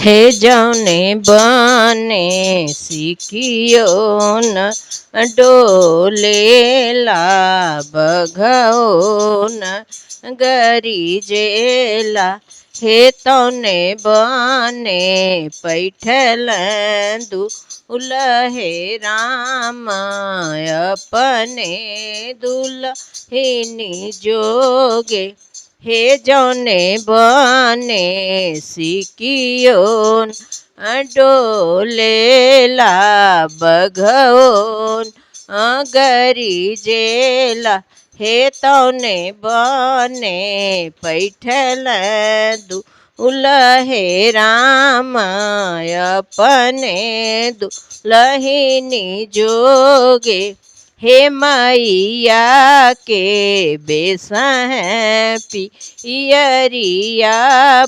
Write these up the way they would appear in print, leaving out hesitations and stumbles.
हे जौने बने सिकियो न डोलेला बघो न गरीजेला। हे तौने बने पैठल दुलहे राम अपने दुल्हिनी जोगे। हे जौने बने सिकियो डोलेला बघोन गरीजेला। हे तौने बने पैठल दुलहे राम अपने दुलहिनी जोगे। हे मैया के बेस हैं पियरिया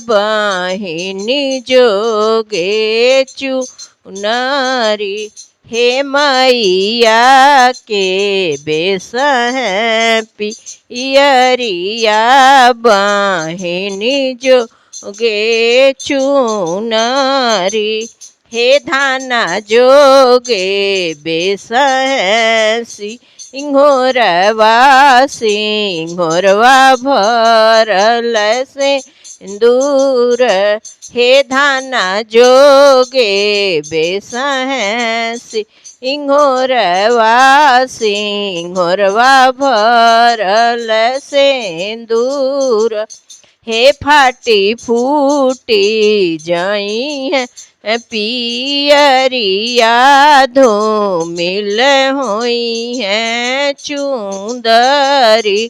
बहिनी जोगे चुनरी। हे मैया के बेस हैं पियरिया बहिनी जोगे चुनरी। हे धाना जोगे बेस हैं सिंघोरवा सिंघोरवा भरल सिंदूर। हे धाना जोगे बेस हैं सिंघोरवा सिंघोरवा भरल सिंदूर। हे फाटी फूटी जई है पियरिया धूमिल हुई है चुंदरी।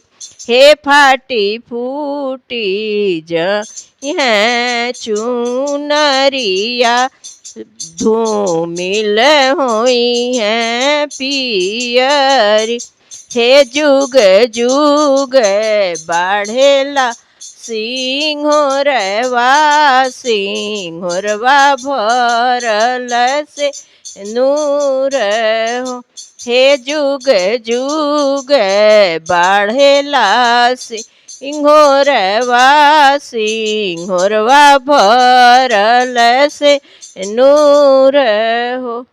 हे फाटी फूटी जई है चुनरिया धूमिल हुई है पियरी। हे जुग जुग बढ़ेला सिंघोरवा सिंघोरवा भरल से नूर हो। हे जुग जुग बढ़ेला सिंघोरवा सिंघोरवा भरल से नूर हो।